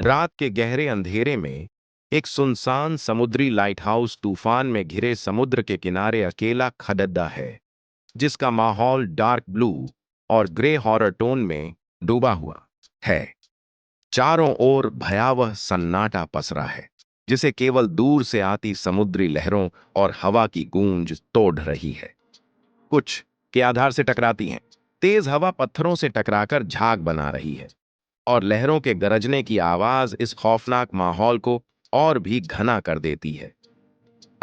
रात के गहरे अंधेरे में एक सुनसान समुद्री लाइटहाउस तूफान में घिरे समुद्र के किनारे अकेला खड़दा है, जिसका माहौल डार्क ब्लू और ग्रे हॉरर टोन में डूबा हुआ है। चारों ओर भयावह सन्नाटा पसरा है, जिसे केवल दूर से आती समुद्री लहरों और हवा की गूंज तोड़ रही है। कुछ के आधार से टकराती हैं। तेज हवा पत्थरों से टकराकर झाग बना रही है और लहरों के गरजने की आवाज इस खौफनाक माहौल को और भी घना कर देती है।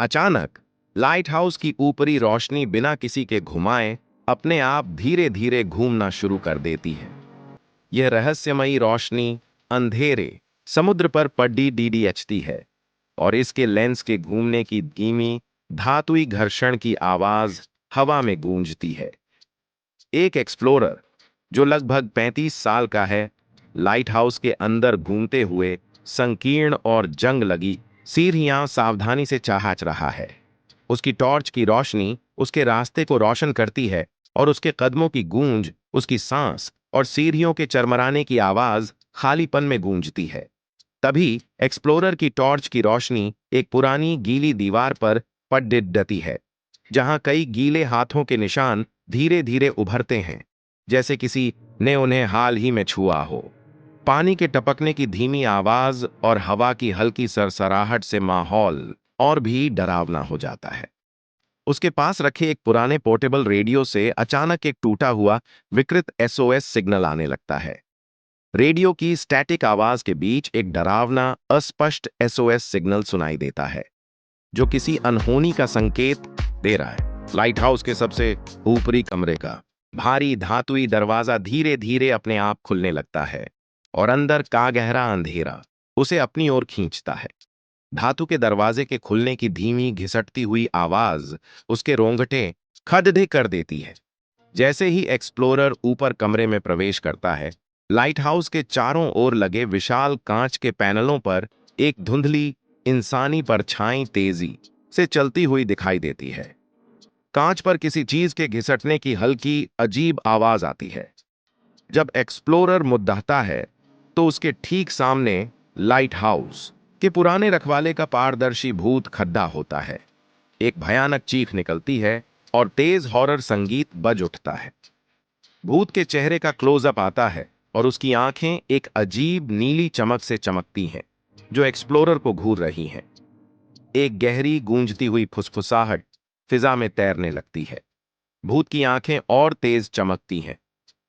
अचानक लाइट हाउस की ऊपरी रोशनी बिना किसी के घुमाए अपने आप धीरे धीरे घूमना शुरू कर देती है। यह रहस्यमयी रोशनी अंधेरे समुद्र पर पड़ी डीडीएचती है और इसके लेंस के घूमने की धीमी धातुई घर्षण की आवाज हवा में गूंजती है। एक एक्सप्लोरर जो लगभग 35 साल का है, लाइट हाउस के अंदर घूमते हुए संकीर्ण और जंग लगी सीढ़ियां सावधानी से चाहच रहा है। उसकी टॉर्च की रोशनी उसके रास्ते को रोशन करती है और उसके कदमों की गूंज, उसकी सांस और सीढ़ियों के चरमराने की आवाज खालीपन में गूंजती है। तभी एक्सप्लोरर की टॉर्च की रोशनी एक पुरानी गीली दीवार पर पड़ती है, जहां कई गीले हाथों के निशान धीरे धीरे उभरते हैं, जैसे किसी ने उन्हें हाल ही में छुआ हो। पानी के टपकने की धीमी आवाज और हवा की हल्की सरसराहट से माहौल और भी डरावना हो जाता है। उसके पास रखे एक पुराने पोर्टेबल रेडियो से अचानक एक टूटा हुआ विकृत एसओएस सिग्नल आने लगता है। रेडियो की स्टैटिक आवाज के बीच एक डरावना अस्पष्ट एसओएस सिग्नल सुनाई देता है, जो किसी अनहोनी का संकेत दे रहा है। लाइट हाउस के सबसे ऊपरी कमरे का भारी धातुई दरवाजा धीरे धीरे अपने आप खुलने लगता है और अंदर का गहरा अंधेरा उसे अपनी ओर खींचता है। धातु के दरवाजे के खुलने की धीमी घिसटती हुई आवाज उसके रोंगटे खड़े कर देती है। जैसे ही एक्सप्लोरर ऊपर कमरे में प्रवेश करता है, लाइट हाउस के चारों ओर लगे विशाल कांच के पैनलों पर एक धुंधली इंसानी परछाई तेजी से चलती हुई दिखाई देती है। कांच पर किसी चीज के घिसटने की हल्की अजीब आवाज आती है। जब एक्सप्लोरर मुद्दाता है, तो उसके ठीक सामने लाइट हाउस के पुराने रखवाले का पारदर्शी भूत खड्डा होता है। एक भयानक चीख निकलती है और तेज हॉरर संगीत बज उठता है। भूत के चेहरे का क्लोजअप आता है और उसकी आंखें एक अजीब नीली चमक से चमकती हैं, जो एक्सप्लोरर को घूर रही हैं। एक गहरी गूंजती हुई फुसफुसाहट फिजा में तैरने लगती है। भूत की आंखें और तेज चमकती हैं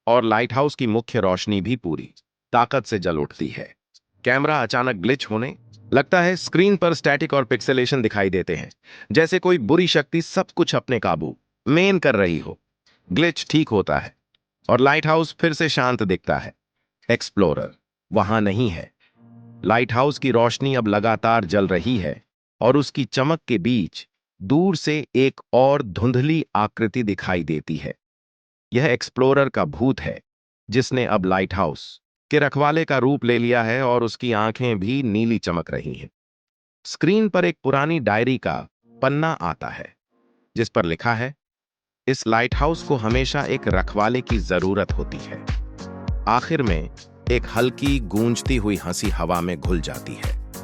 और लाइट हाउस की मुख्य रोशनी भी पूरी ताकत से जल उठती है। कैमरा अचानक ग्लिच होने लगता है। स्क्रीन पर स्टैटिक और पिक्सेलेशन दिखाई देते हैं, जैसे कोई बुरी शक्ति सब कुछ अपने काबू में कर रही हो। ग्लिच ठीक होता है और लाइट हाउस फिर से शांत दिखता है। एक्सप्लोरर वहां नहीं है। लाइट हाउस की रोशनी अब लगातार जल रही है और उसकी चमक के बीच दूर से एक और धुंधली आकृति दिखाई देती है। यह एक्सप्लोरर का भूत है, जिसने अब लाइट हाउस के रखवाले का रूप ले लिया है और उसकी आंखें भी नीली चमक रही हैं। स्क्रीन पर एक पुरानी डायरी का पन्ना आता है, जिस पर लिखा है, इस लाइट हाउस को हमेशा एक रखवाले की जरूरत होती है। आखिर में एक हल्की गूंजती हुई हंसी हवा में घुल जाती है।